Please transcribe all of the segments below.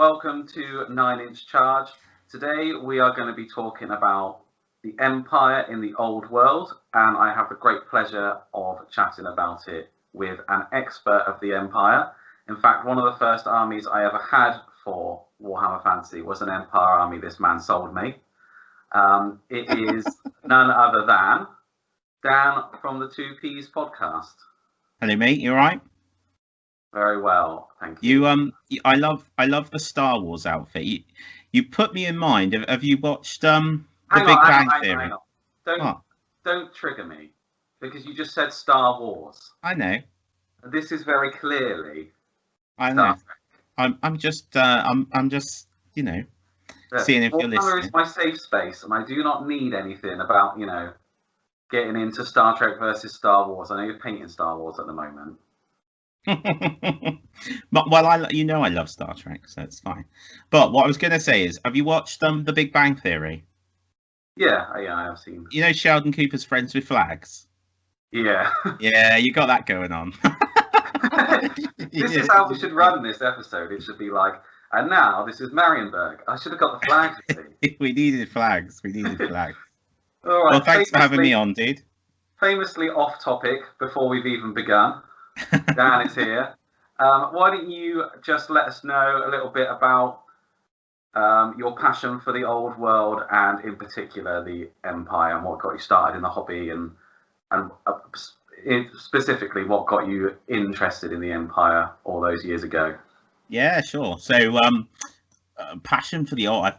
welcome to 9-Inch Charge. Today we are going to be talking about the Empire in the Old World, and I have the great pleasure of chatting about it with an expert of the Empire. In fact, one of the first armies I ever had for Warhammer Fantasy was an Empire army this man sold me. It is none other than Dan from the 2Ps podcast. Hello, mate. You all right? Very well, thank you. I love the Star Wars outfit. You put me in mind. Have you watched the Big Bang Theory? Hang on. Don't trigger me, because you just said Star Wars. I know. This is very clearly. I know. I'm just you know, seeing if you're listening. Warhammer is my safe space, and I do not need anything about getting into Star Trek versus Star Wars. I know you're painting Star Wars at the moment. But I love Star Trek, so it's fine. But what I was going to say is, have you watched the Big Bang Theory? Yeah, I have seen. You know Sheldon Cooper's friends with flags? Yeah. Yeah, you got that going on. This is how we should run this episode. It should be like, and now this is Marienburg. I should have got the flags. We needed flags. All right. Well, thanks for having me on, dude. Famously off topic before we've even begun. Dan is here. Why don't you just let us know a little bit about your passion for the old world, and in particular the Empire, and what got you started in the hobby, and specifically what got you interested in the Empire all those years ago. Yeah, sure. So passion for the old,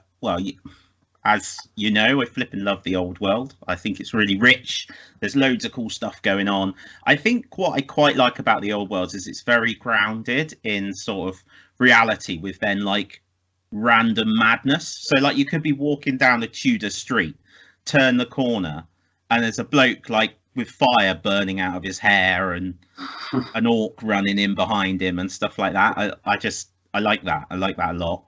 as you know, I flipping love the old world. I think it's really rich. There's loads of cool stuff going on. I think what I quite like about the old world is it's very grounded in sort of reality, with then like random madness. So like you could be walking down a Tudor street, turn the corner, and there's a bloke like with fire burning out of his hair and an orc running in behind him and stuff like that. I like that. I like that a lot.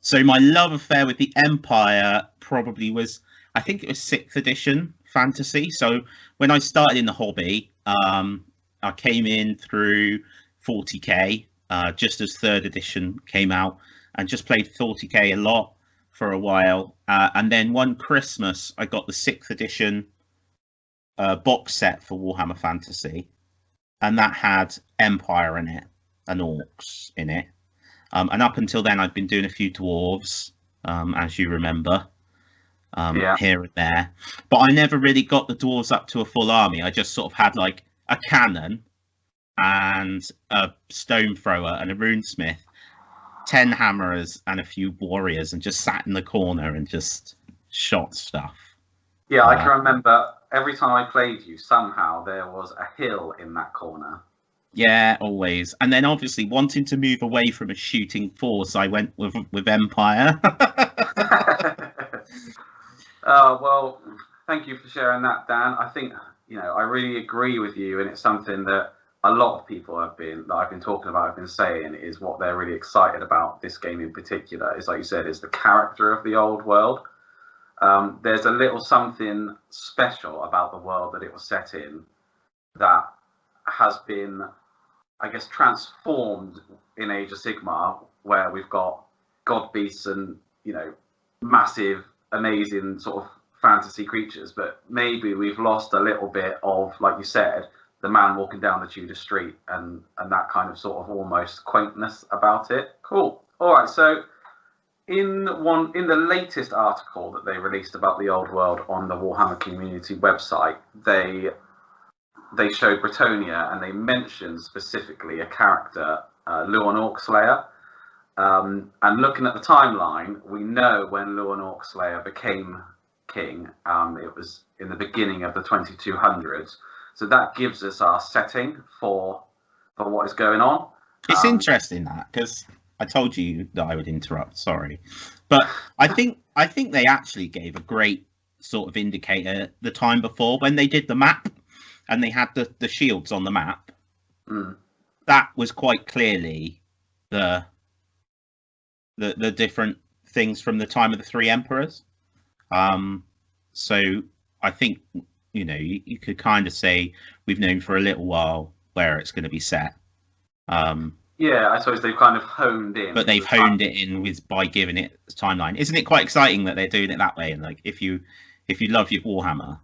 So my love affair with the Empire probably was, I think it was 6th edition fantasy. So when I started in the hobby, I came in through 40k, just as 3rd edition came out, and just played 40k a lot for a while. And then one Christmas, I got the 6th edition box set for Warhammer Fantasy, and that had Empire in it and orcs in it. And up until then, I'd been doing a few dwarves, as you remember, here and there. But I never really got the dwarves up to a full army. I just sort of had like a cannon and a stone thrower and a runesmith, 10 hammerers and a few warriors, and just sat in the corner and just shot stuff. Yeah, I can remember every time I played you, somehow there was a hill in that corner. Yeah, always. And then obviously wanting to move away from a shooting force, I went with Empire. Well, thank you for sharing that, Dan. I think, I really agree with you, and it's something that a lot of people I've been talking about, have been saying, is what they're really excited about this game in particular. Is, like you said, is the character of the old world. There's a little something special about the world that it was set in that has been, I guess, transformed in Age of Sigmar, where we've got god beasts and massive, amazing sort of fantasy creatures, but maybe we've lost a little bit of, like you said, the man walking down the Tudor street and that kind of sort of almost quaintness about it. Cool. All right. So in the latest article that they released about the old world on the Warhammer community website, they showed Bretonia, and they mentioned specifically a character, Luan Orcslayer. And looking at the timeline, we know when Luan Orcslayer became king. It was in the beginning of the 2200s. So that gives us our setting for what is going on. It's interesting that, because I told you that I would interrupt. Sorry, but I think they actually gave a great sort of indicator the time before when they did the map. And they had the shields on the map. That was quite clearly the different things from the time of the 3 emperors. So I think you could kind of say we've known for a little while where it's going to be set. Yeah, I suppose they've kind of honed in. But they've honed it in by giving it a timeline. Isn't it quite exciting that they're doing it that way? And like, if you love your Warhammer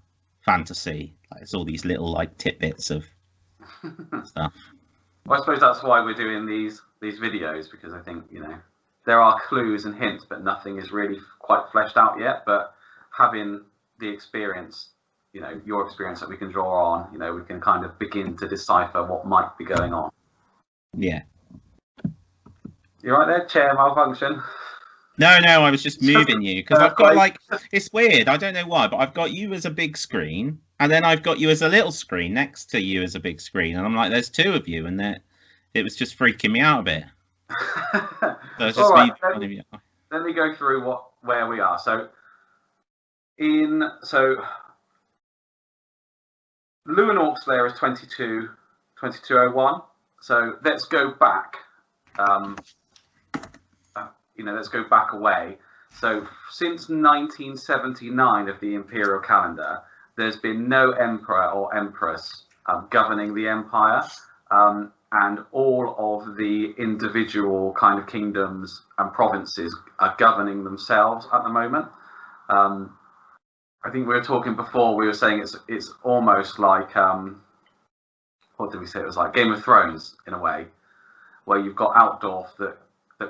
fantasy, like, it's all these little like tidbits of stuff. Well, I suppose that's why we're doing these videos, because I think, you know, there are clues and hints, but nothing is really quite fleshed out yet. But having the experience, you know, your experience that we can draw on, you know, we can kind of begin to decipher what might be going on. Yeah. You right there, chair malfunction? No, I was just moving you because I've got like, it's weird. I don't know why, but I've got you as a big screen, and then I've got you as a little screen next to you as a big screen, and I'm like, there's two of you, and it was just freaking me out a bit. So it's just right, let me go through where we are. So Lewin Orc Slayer is 2201. So let's go back. You know, let's go back away. So since 1979 of the imperial calendar, there's been no emperor or empress governing the empire, and all of the individual kind of kingdoms and provinces are governing themselves at the moment. I think we were talking before. We were saying it's almost like what did we say? It was like Game of Thrones in a way, where you've got Altdorf that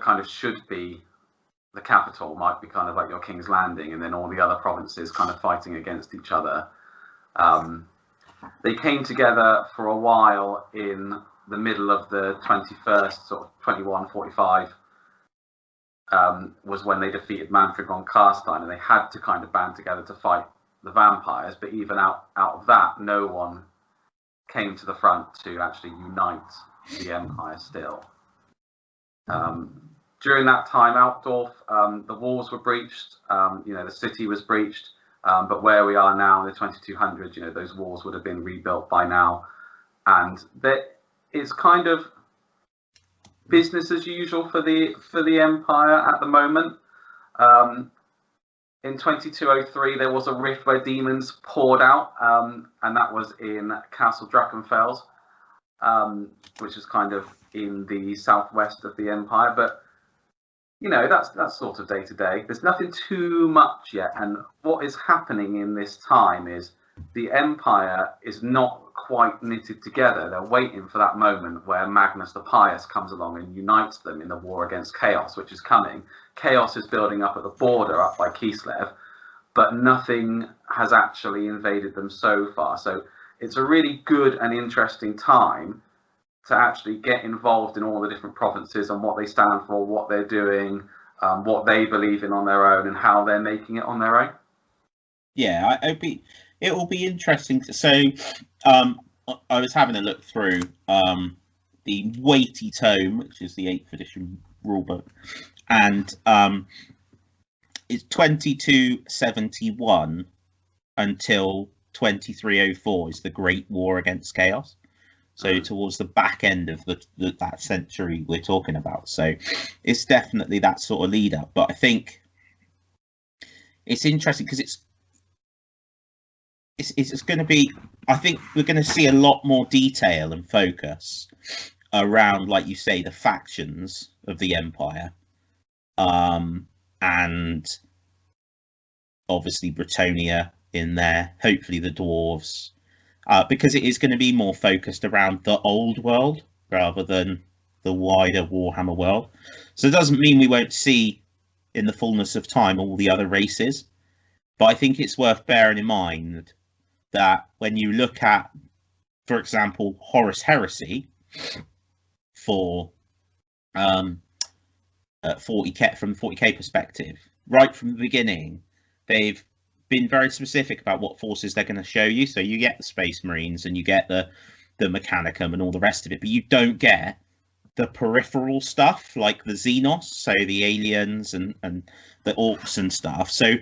kind of should be the capital, might be kind of like your King's Landing, and then all the other provinces kind of fighting against each other. They came together for a while in the middle of the 21st, sort of 2145, was when they defeated Manfred von Carstein, and they had to kind of band together to fight the vampires. But even out of that, no one came to the front to actually unite the empire still. During that time, Altdorf, the walls were breached, you know, the city was breached, but where we are now in the 2200s, you know, those walls would have been rebuilt by now, and it's kind of business as usual for the empire at the moment. In 2203, there was a rift where demons poured out, and that was in Castle Drachenfels, which is kind of in the southwest of the empire. But you know, that's sort of day to day. There's nothing too much yet, and what is happening in this time is the empire is not quite knitted together. They're waiting for that moment where Magnus the Pious comes along and unites them in the war against Chaos, which is coming. Chaos is building up at the border up by Kislev, but nothing has actually invaded them so far. So it's a really good and interesting time to actually get involved in all the different provinces and what they stand for, what they're doing, what they believe in on their own, and how they're making it on their own. Yeah, it will be interesting. So I was having a look through the weighty tome, which is the 8th edition rulebook, and it's 2271 until 2304 is the Great War Against Chaos. So towards the back end of that century we're talking about. So it's definitely that sort of lead up. But I think it's interesting because it's going to be, I think we're going to see a lot more detail and focus around, like you say, the factions of the empire, and obviously Bretonia in there, hopefully the dwarves. Because it is going to be more focused around the old world rather than the wider Warhammer world. So it doesn't mean we won't see in the fullness of time all the other races. But I think it's worth bearing in mind that when you look at, for example, Horus Heresy for 40k, from the 40k perspective, right from the beginning, they've been very specific about what forces they're going to show you. So you get the Space Marines and you get the Mechanicum and all the rest of it, but you don't get the peripheral stuff like the Xenos, so the aliens and the Orcs and stuff. So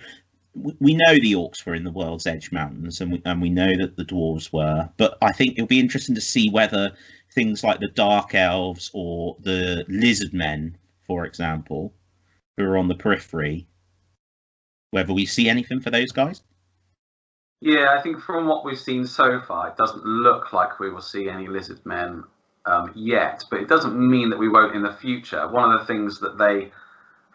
we know the Orcs were in the World's Edge Mountains, and we know that the Dwarves were, but I think it'll be interesting to see whether things like the Dark Elves or the Lizard Men, for example, who are on the periphery, whether we see anything for those guys. Yeah, I think from what we've seen so far, it doesn't look like we will see any Lizard Men yet, but it doesn't mean that we won't in the future. One of the things that they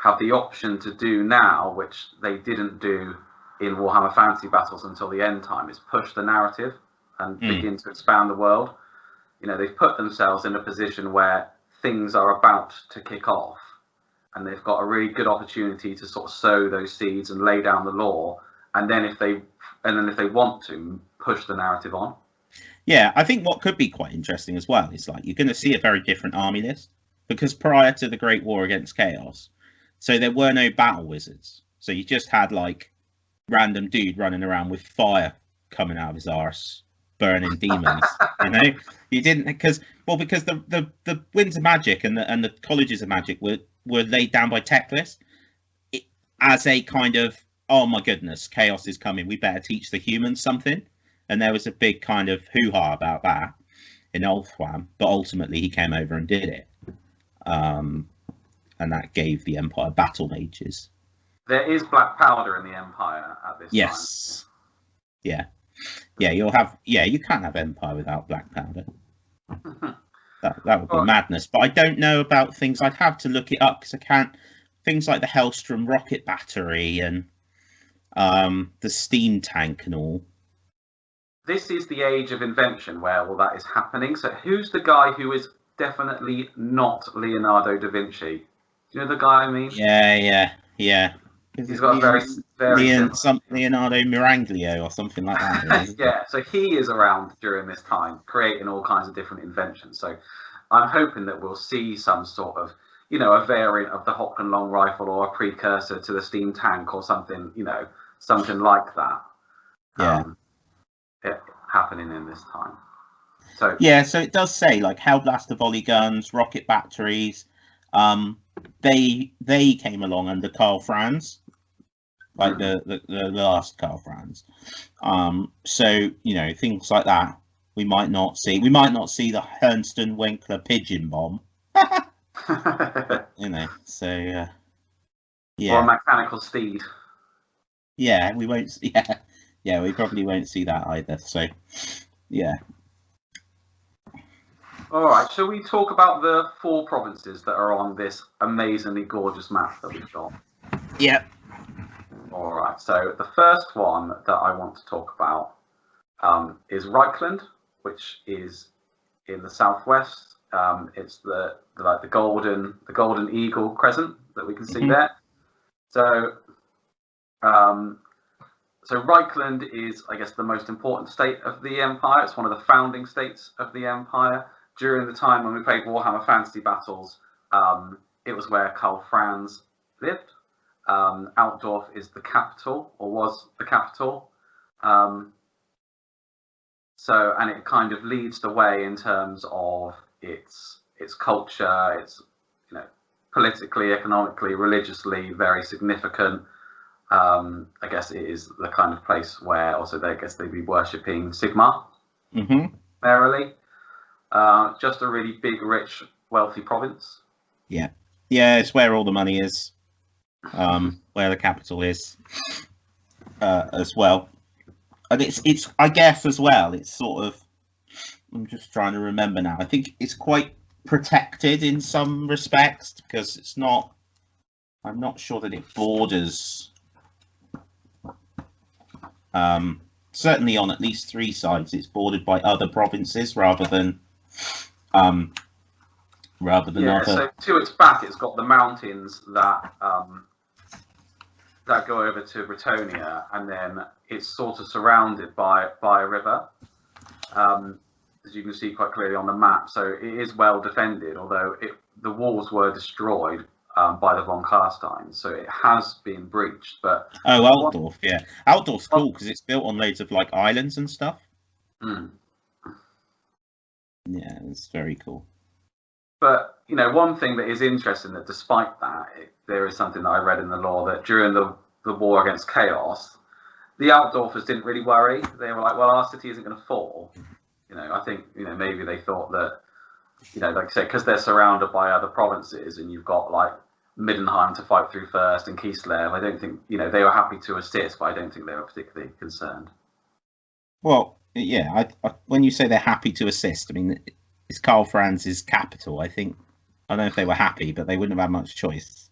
have the option to do now, which they didn't do in Warhammer Fantasy Battles until the end time, is push the narrative and begin to expand the world. You know, they've put themselves in a position where things are about to kick off, and they've got a really good opportunity to sort of sow those seeds and lay down the lore, and then if they want to, push the narrative on. Yeah, I think what could be quite interesting as well is like you're going to see a very different army list, because prior to the Great War against Chaos, so there were no battle wizards. So you just had like random dude running around with fire coming out of his arse, burning demons. You know, you didn't because the Winds of Magic and the Colleges of Magic were laid down by Teclis as a kind of, oh my goodness, Chaos is coming, we better teach the humans something. And there was a big kind of hoo-ha about that in Ulthwam, but ultimately he came over and did it. And that gave the Empire battle mages. There is black powder in the Empire at this time. Yes. Yeah. Yeah, you can't have Empire without black powder. That would be madness. But I don't know about things. I'd have to look it up because I can't. Things like the Hellstrom rocket battery and the steam tank and all. This is the age of invention where all that is happening. So who's the guy who is definitely not Leonardo da Vinci? Do you know the guy I mean? Yeah. He's got a very Leonardo Miranglio or something like that. Yeah, so he is around during this time, creating all kinds of different inventions. So I'm hoping that we'll see some sort of, you know, a variant of the Hocken long rifle or a precursor to the steam tank or something, you know, something like that. Yeah. Happening in this time. So yeah, so it does say like Hellblaster volley guns, rocket batteries. They came along under Karl Franz, like the last Karl Franz. So you know, things like that we might not see. We might not see the Hernston Winkler pigeon bomb. You know, so yeah. Or a mechanical steed. Yeah, we won't. Yeah, we probably won't see that either. So, yeah. All right, shall we talk about the 4 provinces that are on this amazingly gorgeous map that we've got? Yeah. All right, so the first one that I want to talk about is Reichland, which is in the southwest. It's the golden eagle crescent that we can see there. So Reichland is, I guess, the most important state of the Empire. It's one of the founding states of the Empire. During the time when we played Warhammer Fantasy Battles, it was where Karl Franz lived. Altdorf is the capital, or was the capital. And it kind of leads the way in terms of its culture. It's, you know, politically, economically, religiously very significant. I guess it is the kind of place where also they'd be worshipping Sigmar, primarily. Just a really big, rich, wealthy province. Yeah, it's where all the money is, where the capital is, as well. And it's I guess as well. It's sort of, I'm just trying to remember now. I think it's quite protected in some respects because it's not. I'm not sure that it borders. Certainly on at least 3 sides, it's bordered by other provinces rather than other. So to its back, it's got the mountains that go over to Bretonnia, and then it's sort of surrounded by a river, as you can see quite clearly on the map. So it is well defended, although the walls were destroyed by the von Carsteins, so it has been breached. But Altdorf, yeah, Altdorf's cool because it's built on loads of like islands and stuff. Yeah, it's very cool. But you know, one thing that is interesting that despite that, there is something that I read in the lore that during the war against Chaos, the Altdorfers didn't really worry. They were like, well, our city isn't going to fall. You know, I think, you know, maybe they thought that, you know, like I said, because they're surrounded by other provinces and you've got like Middenheim to fight through first and Kislev, I don't think, you know, they were happy to assist, but I don't think they were particularly concerned. Well, yeah, I when you say they're happy to assist, I mean, Karl Franz's capital. I think, I don't know if they were happy, but they wouldn't have had much choice.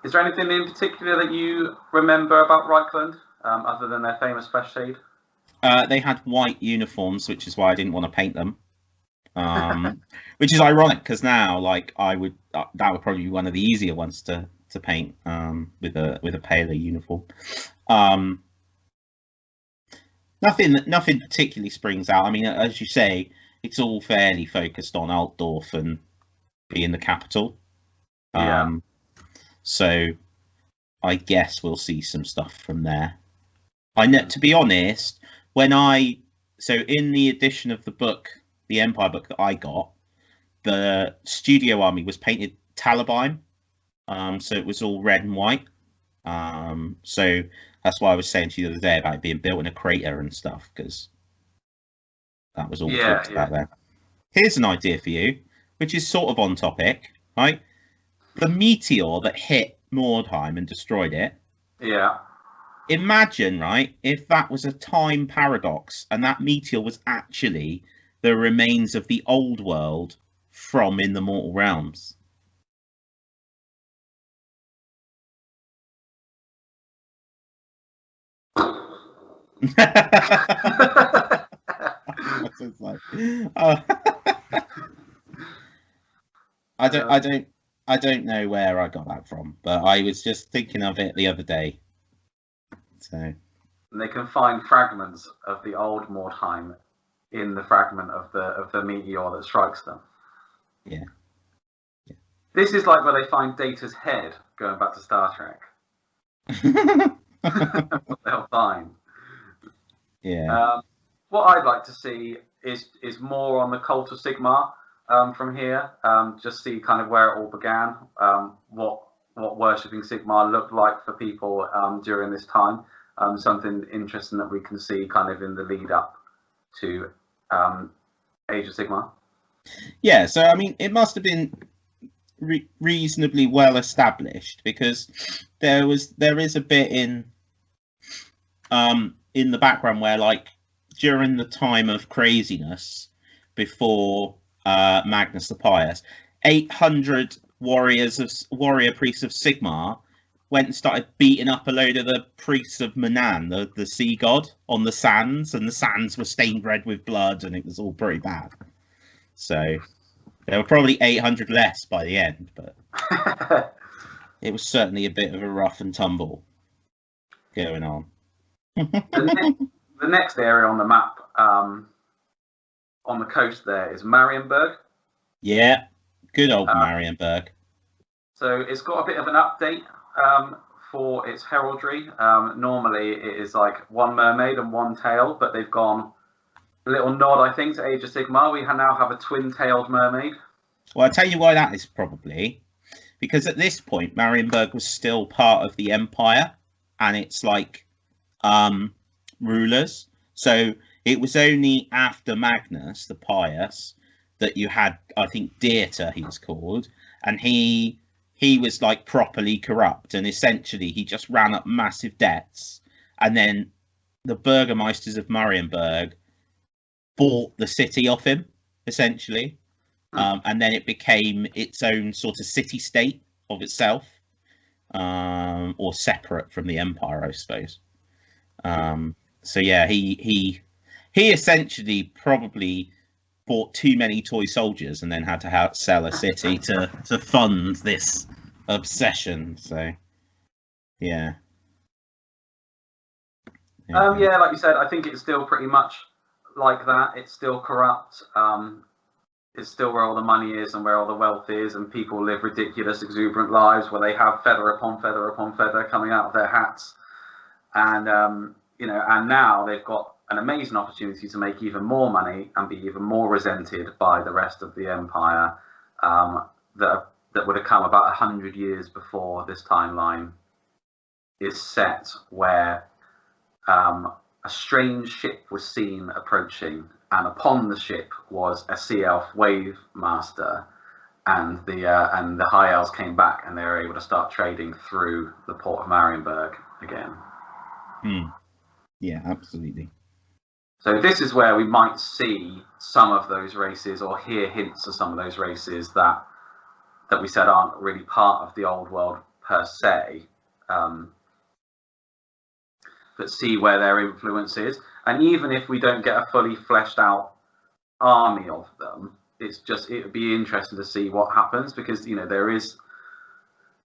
Is there anything in particular that you remember about Reichland, other than their famous flesh shade? They had white uniforms, which is why I didn't want to paint them. Which is ironic because now, like, that would probably be one of the easier ones to paint, with a paler uniform. Nothing particularly springs out. I mean, as you say, it's all fairly focused on Altdorf and being the capital. So I guess we'll see some stuff from there. I know, to be honest, so in the edition of the book, the Empire book that I got, the studio army was painted Talabheim, so it was all red and white. So that's why I was saying to you the other day about it being built in a crater and stuff, because that was all talked about there. Here's an idea for you, which is sort of on topic, right? The meteor that hit Mordheim and destroyed it. Yeah. Imagine, right, if that was a time paradox and that meteor was actually the remains of the old world from In the Mortal Realms. I don't know where I got that from, but I was just thinking of it the other day. So, and they can find fragments of the old Mordheim in the fragment of the meteor that strikes them. Yeah. This is like where they find Data's head, going back to Star Trek. What they'll find. Yeah. What I'd like to see is more on the cult of Sigmar from here. Just see kind of where it all began, what worshipping Sigmar looked like for people during this time. Something interesting that we can see kind of in the lead up to Age of Sigmar. Yeah, so I mean, it must have been reasonably well established, because there is a bit in the background where, like, during the time of craziness before Magnus the Pious, 800 warrior priests of Sigmar went and started beating up a load of the priests of Manan, the sea god, on the sands, and the sands were stained red with blood, and it was all pretty bad. So there were probably 800 less by the end, but it was certainly a bit of a rough and tumble going on. The next area on the map, on the coast there, is Marienburg. Yeah, good old Marienburg. So it's got a bit of an update for its heraldry. Normally it is like one mermaid and one tail, but they've gone a little nod, I think, to Age of Sigmar. We now have a twin-tailed mermaid. Well, I'll tell you why that is, probably because at this point Marienburg was still part of the Empire and it's like rulers. So it was only after Magnus the Pious that you had, I think, Dieter, he was called, and he was like properly corrupt, and essentially he just ran up massive debts, and then the burgomeisters of Marienburg bought the city off him, essentially, and then it became its own sort of city-state of itself, or separate from the Empire, I suppose. So yeah, he essentially probably bought too many toy soldiers and then had to sell a city to fund this obsession. So yeah. Yeah, like you said, I think it's still pretty much like that. It's still corrupt. It's still where all the money is and where all the wealth is, and people live ridiculous, exuberant lives where they have feather upon feather upon feather coming out of their hats. And and now they've got an amazing opportunity to make even more money and be even more resented by the rest of the Empire, that would have come about 100 years before this timeline is set, where a strange ship was seen approaching, and upon the ship was a sea elf wave master, and the high elves came back and they were able to start trading through the port of Marienburg again. Yeah, absolutely. So this is where we might see some of those races or hear hints of some of those races that we said aren't really part of the old world per se, but see where their influence is. And even if we don't get a fully fleshed out army of them, it would be interesting to see what happens, because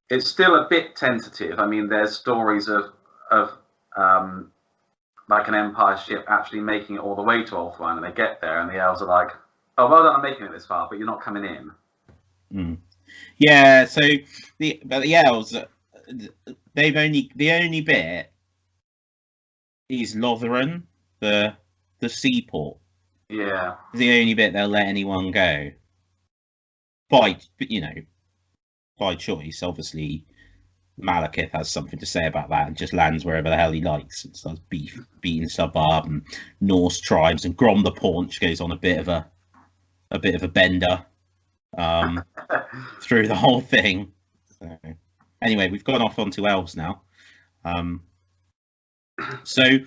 it's still a bit tentative. I mean, there's stories of like an Empire ship actually making it all the way to Ulthuan, and they get there and the elves are like, "Oh, well done, I'm making it this far, but you're not coming in." Yeah, so the elves, the only bit is Lothran, the seaport. Yeah, the only bit they'll let anyone go by choice. Obviously, Malekith has something to say about that and just lands wherever the hell he likes and starts beating Subarb and Norse tribes, and Grom the Paunch goes on a bit of a bender through the whole thing. So, anyway, we've gone off onto elves now. So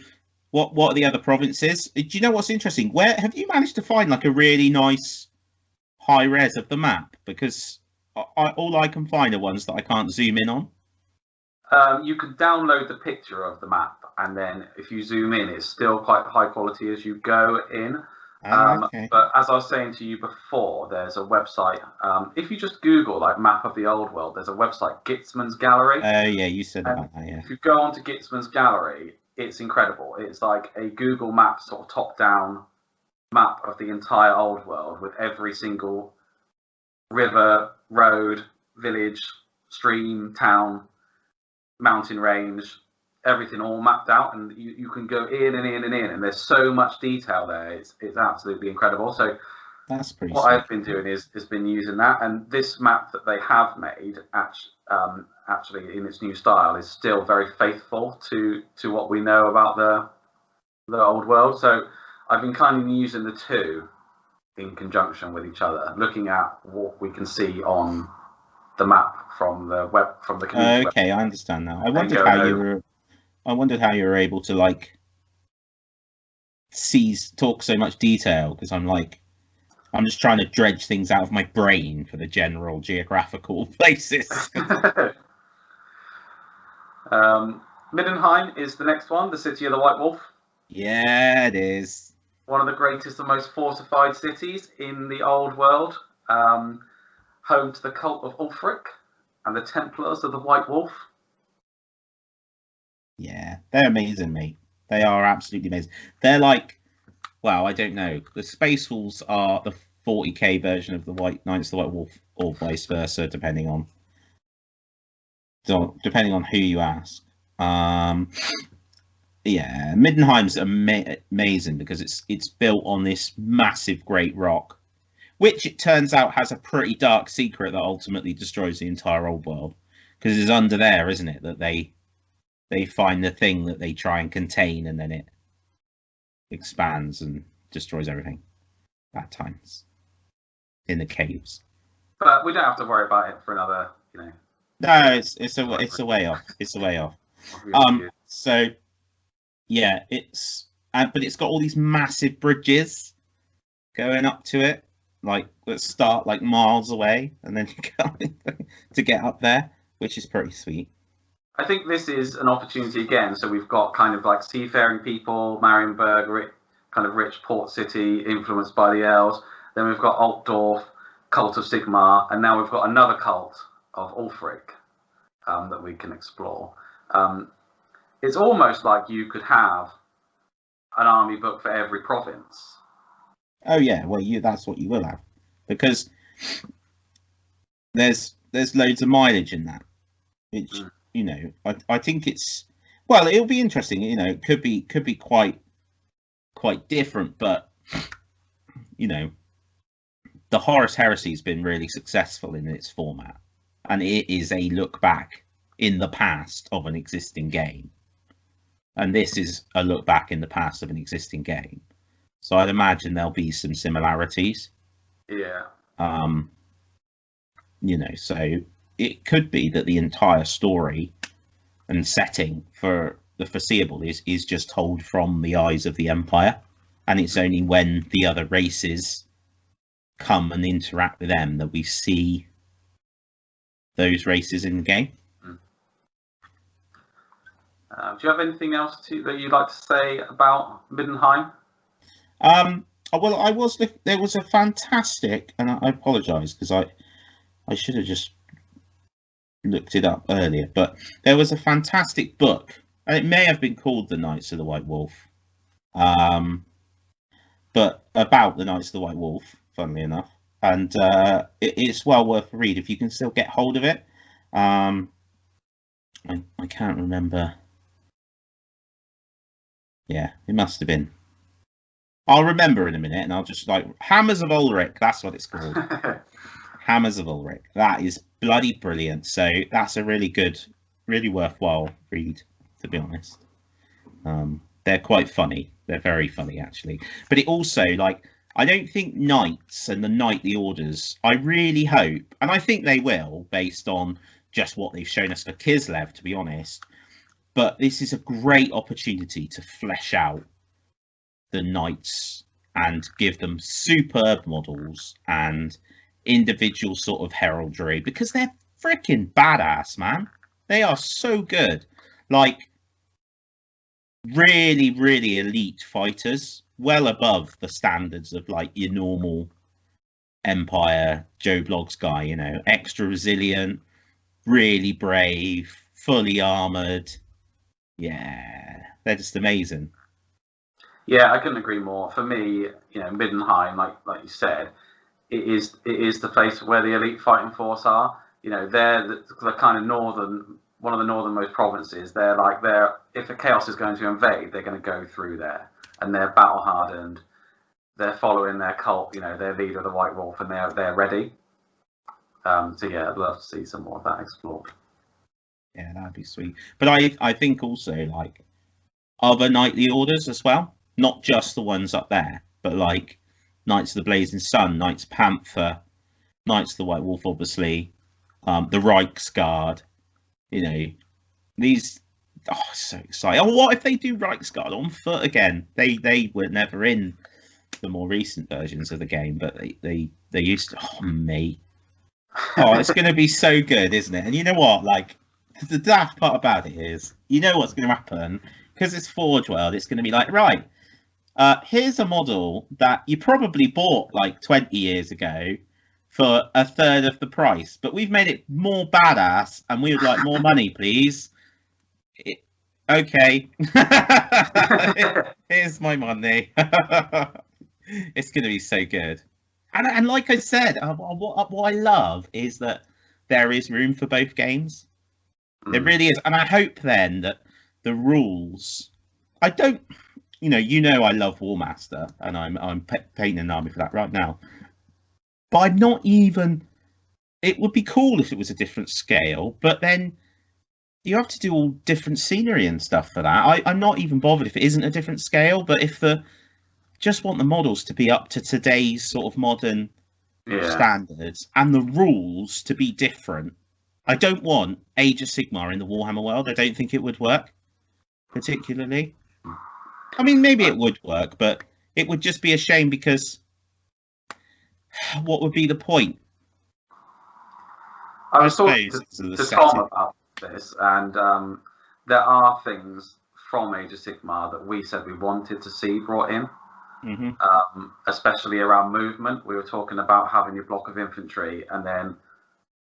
what are the other provinces? Do you know what's interesting? Where have you managed to find like a really nice high res of the map? Because all I can find are ones that I can't zoom in on. You can download the picture of the map, and then if you zoom in, it's still quite high quality as you go in. Okay. But as I was saying to you before, there's a website. If you just Google like map of the old world, there's a website, Gitzman's Gallery. Oh yeah, you said about that. Yeah. If you go onto Gitzman's Gallery, it's incredible. It's like a Google Maps sort of top-down map of the entire old world with every single river, road, village, stream, town, mountain range, everything all mapped out, and you can go in and in and in, and there's so much detail there. It's absolutely incredible. So that's pretty. What I've been doing is been using that, and this map that they have made actually in its new style is still very faithful to what we know about the old world. So I've been kind of using the two in conjunction with each other, looking at what we can see on the map from the community. Okay, I understand now. I wondered how you were able to like talk so much detail, because I'm just trying to dredge things out of my brain for the general geographical places. Middenheim is the next one, the city of the White Wolf. Yeah, it is. One of the greatest and most fortified cities in the old world. Home to the cult of Ulfric and the Templars of the White Wolf. Yeah, they're amazing, mate. They are absolutely amazing. They're like, well, I don't know. The Space Wolves are the 40k version of the White Knights of the White Wolf, or vice versa, depending on who you ask. Yeah, Middenheim's amazing because it's built on this massive great rock, which it turns out has a pretty dark secret that ultimately destroys the entire old world. Because it's under there, isn't it, that they find the thing that they try and contain, and then it expands and destroys everything at times in the caves. But we don't have to worry about it for another, No, it's a way off. It's a way off. So yeah, but it's got all these massive bridges going up to it, like that start like miles away, and then you go to get up there, which is pretty sweet. I think this is an opportunity again. So we've got kind of like seafaring people, Marienburg, kind of rich port city influenced by the elves. Then we've got Altdorf, cult of Sigmar, and now we've got another cult of Ulfric that we can explore. It's almost like you could have an army book for every province. Oh yeah, well that's what you will have, because there's loads of mileage in that. Which I think it'll be interesting. It could be quite different, but the Horus Heresy has been really successful in its format, and it is a look back in the past of an existing game, and this is a look back in the past of an existing game. So I'd imagine there'll be some similarities. Yeah. So it could be that the entire story and setting for the foreseeable is just told from the eyes of the Empire, and it's only when the other races come and interact with them that we see those races in the game. Do you have anything else that you'd like to say about Middenheim? Well, there was a fantastic, and I apologise because I should have just looked it up earlier, but there was a fantastic book, and it may have been called The Knights of the White Wolf, but about the Knights of the White Wolf, funnily enough, and it's well worth a read if you can still get hold of it. I can't remember. Yeah, it must have been. I'll remember in a minute, and I'll just Hammers of Ulrich. That's what it's called. Hammers of Ulrich. That is bloody brilliant. So that's a really good, really worthwhile read, to be honest. They're quite funny. They're very funny, actually. But it also, I don't think Knights and the Knightly Orders, I really hope, and I think they will, based on just what they've shown us for Kislev, to be honest. But this is a great opportunity to flesh out the Knights and give them superb models and individual sort of heraldry, because they're freaking badass, man. They are so good. Really, really elite fighters, well above the standards of your normal Empire Joe Bloggs guy, extra resilient, really brave, fully armored. Yeah, they're just amazing. Yeah, I couldn't agree more. For me, Middenheim, like you said, it is the place where the elite fighting force are. They're the kind of one of the northernmost provinces. If the Chaos is going to invade, they're going to go through there, and they're battle hardened. They're following their cult, their leader, the White Wolf, and they're ready. So yeah, I'd love to see some more of that explored. Yeah, that'd be sweet. But I think also other knightly orders as well, not just the ones up there, but Knights of the Blazing Sun, Knights Panther, Knights of the White Wolf, obviously, the Reichsguard. These. Oh, so exciting! Oh, what if they do Reichsguard on foot again? They were never in the more recent versions of the game, but they used to. Oh, mate. Oh, it's going to be so good, isn't it? And you know what? The daft part about it is, what's going to happen, because it's Forge World. It's going to be right. Here's a model that you probably bought 20 years ago for a third of the price, but we've made it more badass, and we would like more money, please. Okay. Here's my money. It's going to be so good. And like I said, what I love is that there is room for both games. There really is. And I hope then that the rules, I don't, I love Warmaster, and I'm painting an army for that right now. But I'm not even, it would be cool if it was a different scale, but then you have to do all different scenery and stuff for that. I'm not even bothered if it isn't a different scale, but if just want the models to be up to today's sort of modern standards and the rules to be different. I don't want Age of Sigmar in the Warhammer world. I don't think it would work particularly. I mean, maybe it would work, but it would just be a shame, because what would be the point? I was talking to Tom about this, and there are things from Age of Sigmar that we said we wanted to see brought in. Especially around movement. We were talking about having your block of infantry and then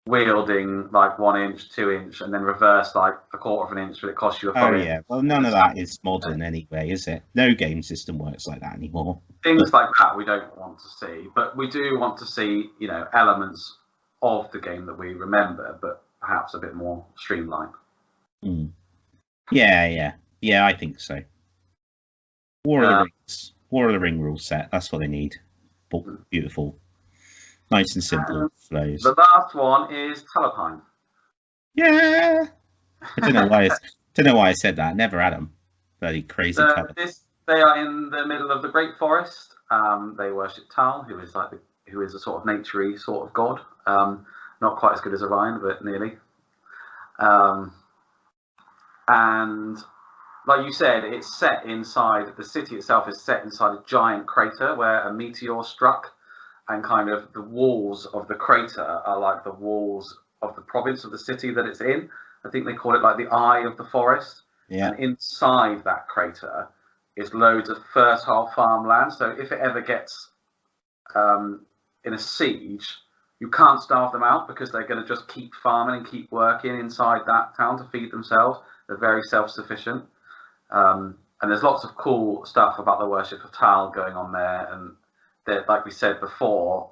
wielding 1 inch, 2 inch, and then reverse a quarter of an inch, but it costs you a full inch. Yeah, well, none of that is modern anyway, is it? No game system works like that anymore. Things like that we don't want to see, but we do want to see, elements of the game that we remember, but perhaps a bit more streamlined. Yeah, I think so. War of the Ring rule set. That's what they need. Beautiful, nice and simple flows. The last one is Talabheim. Yeah, I don't know why I said that. Never had them. Bloody crazy. They are in the middle of the Great Forest. They worship Tal, who is a sort of naturey sort of god. Not quite as good as Orion, but nearly. And like you said, it's set inside, the city itself is set inside a giant crater where a meteor struck, and kind of the walls of the crater are like the walls of the province of the city that it's in. I think they call it like the eye of the forest. Yeah. And inside that crater is loads of fertile farmland. So if it ever gets in a siege, you can't starve them out because they're going to just keep farming and keep working inside that town to feed themselves. They're very self-sufficient. And there's lots of cool stuff about the worship of Tal going on there. And like we said before,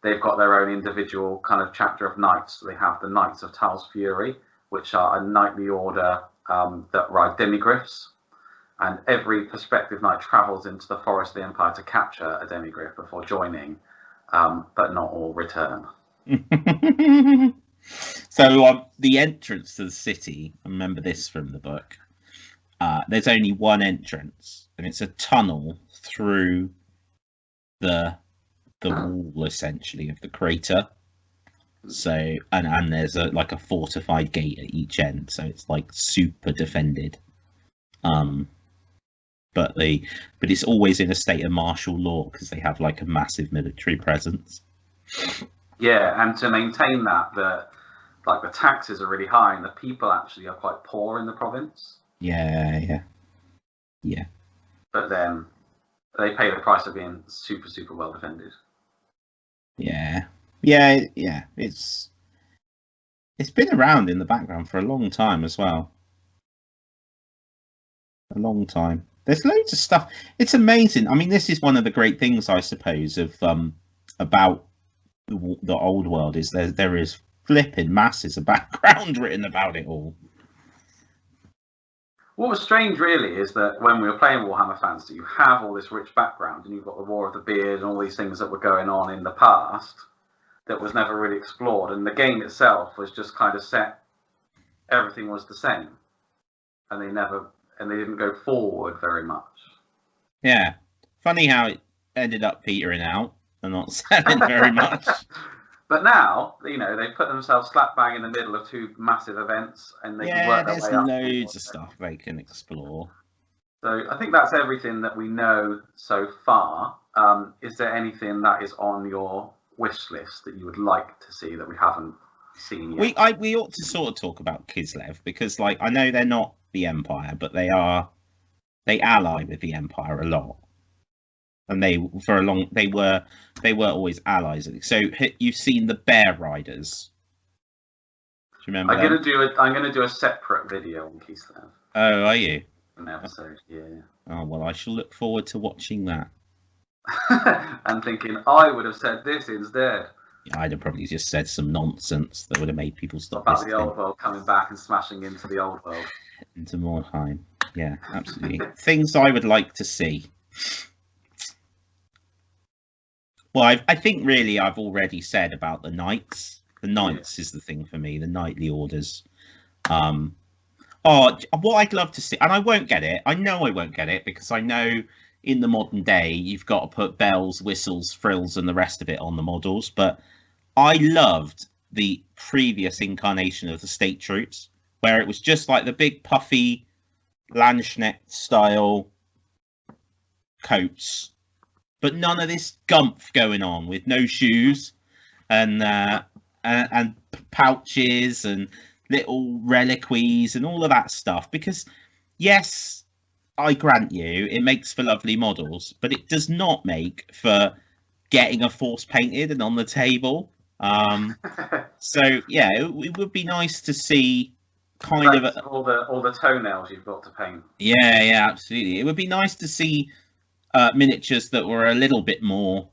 they've got their own individual kind of chapter of knights. So they have the Knights of Tal's Fury, which are a knightly order that ride demigryphs. And every prospective knight travels into the Forest of the Empire to capture a demigryph before joining, but not all return. So the entrance to the city, I remember this from the book, there's only one entrance, and it's a tunnel through the wall, essentially, of the crater. So and there's like a fortified gate at each end, so it's like super defended. But it's always in a state of martial law because they have like a massive military presence. Yeah, and to maintain that, the taxes are really high, and the people actually are quite poor in the province. Yeah. But then they pay the price of being super, super well defended. Yeah. It's been around in the background for a long time as well. A long time. There's loads of stuff. It's amazing. I mean, this is one of the great things, I suppose, of about the old world is there is flipping masses of background written about it all. What was strange, really, is that when we were playing Warhammer Fantasy, you have all this rich background, and you've got the War of the Beard and all these things that were going on in the past that was never really explored, and the game itself was just kind of set. Everything was the same, and they didn't go forward very much. Yeah, funny how it ended up petering out and not selling very much. But now, they put themselves slap bang in the middle of two massive events, and they can work their way up. There's loads of stuff they can explore. So I think that's everything that we know so far. Is there anything that is on your wish list that you would like to see that we haven't seen yet? We ought to sort of talk about Kislev because, like, I know they're not the Empire, but they ally with the Empire a lot. And they were always allies. So you've seen the Bear Riders. Do you remember? I'm gonna do a separate video on Kislev. Oh, are you? An episode, yeah. Oh well, I shall look forward to watching that. And thinking I would have said this instead. Yeah, I'd have probably just said some nonsense that would have made people stop about listening. The old world coming back and smashing into the old world. Into Mordheim. Yeah, absolutely. Things I would like to see. Well, I think really I've already said about the knights. The knights is the thing for me, the knightly orders. What I'd love to see, and I won't get it. I know I won't get it because I know in the modern day you've got to put bells, whistles, frills, and the rest of it on the models. But I loved the previous incarnation of the state troops, where it was just like the big puffy Landsknecht style coats. But none of this gumph going on with no shoes and pouches and little reliquies and all of that stuff. Because, yes, I grant you, it makes for lovely models, but it does not make for getting a force painted and on the table. So, yeah, it would be nice to see kind of all the toenails you've got to paint. Yeah, absolutely. It would be nice to see miniatures that were a little bit more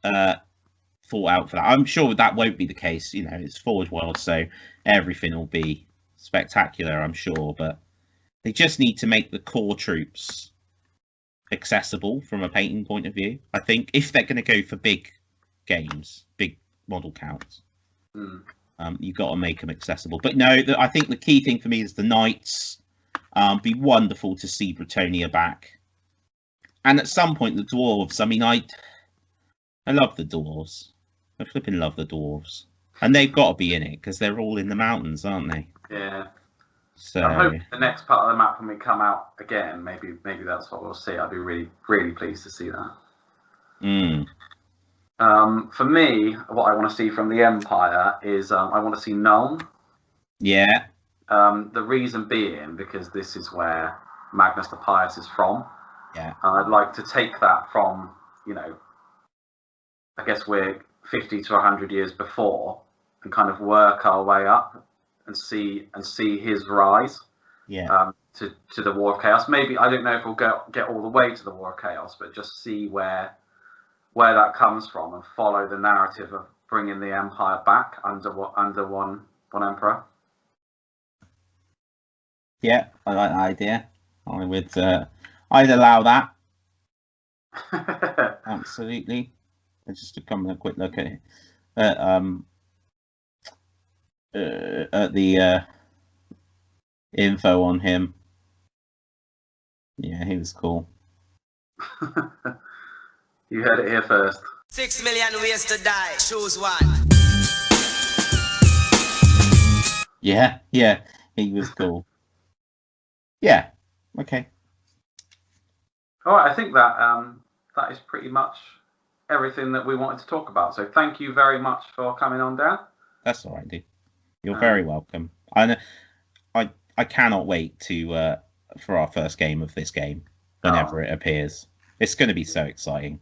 thought out for that. I'm sure that won't be the case. It's Forge World, so everything will be spectacular, I'm sure. But they just need to make the core troops accessible from a painting point of view. I think if they're going to go for big games, big model counts, you've got to make them accessible. But no, I think the key thing for me is the knights. Be wonderful to see Bretonia back, and at some point the dwarves. I mean, I love the dwarves. I flipping love the dwarves, and they've got to be in it because they're all in the mountains, aren't they? Yeah. So I'm hoping the next part of the map when we come out again, maybe that's what we'll see. I'd be really pleased to see that. For me, what I want to see from the Empire is I want to see Nuln. Yeah. The reason being because this is where Magnus the Pious is from. Yeah. I'd like to take that from, you know, I guess we're 50 to 100 years before, and kind of work our way up and see his rise. Yeah. To the War of Chaos. Maybe I don't know if we'll get all the way to the War of Chaos, but just see where that comes from and follow the narrative of bringing the Empire back under one emperor. Yeah, I like that idea. I would, I'd allow that. Absolutely. Let's just come and a quick look at the info on him. Yeah, he was cool. You heard it here first. 6 million ways to die. Choose one. Yeah, he was cool. Yeah. Okay. All right. I think that is pretty much everything that we wanted to talk about. So thank you very much for coming on, Dan. That's all right, dude. You're very welcome. I cannot wait to for our first game of this game whenever it appears. It's going to be so exciting.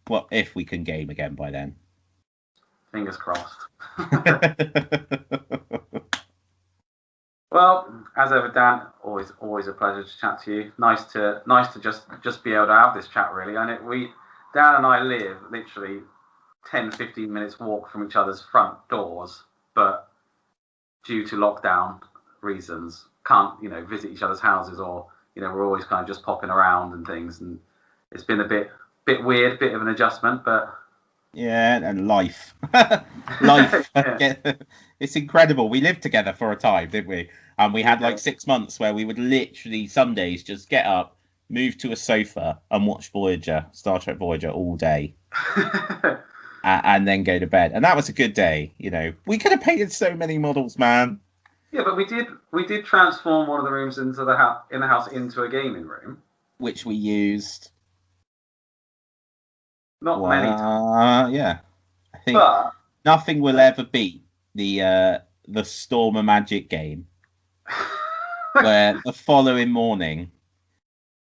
Well, if we can game again by then. Fingers crossed. Well, as ever, Dan, always a pleasure to chat to you. Nice to just be able to have this chat, really. And Dan and I live literally 10-15 minutes walk from each other's front doors, but due to lockdown reasons, can't visit each other's houses, or we're always kind of just popping around and things, and it's been a bit weird, bit of an adjustment, but yeah, and life. Yeah. It's incredible. We lived together for a time, didn't we? And we had like 6 months where we would literally some days just get up, move to a sofa and watch Star Trek Voyager all day. And then go to bed. And that was a good day. We could have painted so many models, man. Yeah, but we did transform one of the rooms into the house into a gaming room, which we used not many times. Yeah, I think nothing will ever beat the Storm of Magic game, where the following morning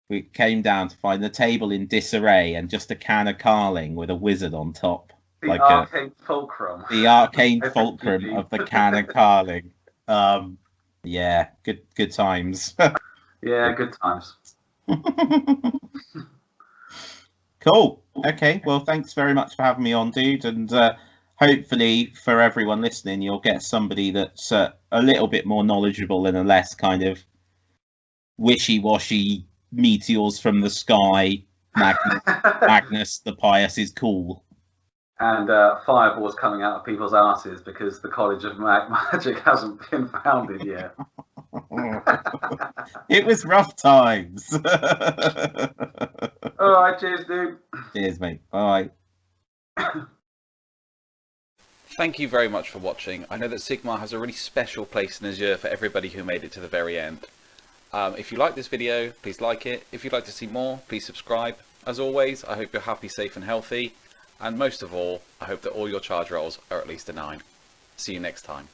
we came down to find the table in disarray and just a can of Carling with a wizard on top. The arcane fulcrum. The arcane fulcrum of the can of Carling. Yeah, good times. Yeah, good times. Cool. Okay. Well, thanks very much for having me on, dude. And hopefully for everyone listening, you'll get somebody that's a little bit more knowledgeable and a less kind of wishy-washy meteors from the sky. Magnus the Pious is cool. And fireballs coming out of people's asses because the College of Magic hasn't been founded yet. It was rough times. All right, cheers, dude. Cheers, mate. Bye. Thank you very much for watching. I know that Sigmar has a really special place in Azure for everybody who made it to the very end. If you like this video, please like it. If you'd like to see more, please subscribe. As always, I hope you're happy, safe and healthy. And most of all, I hope that all your charge rolls are at least a 9. See you next time.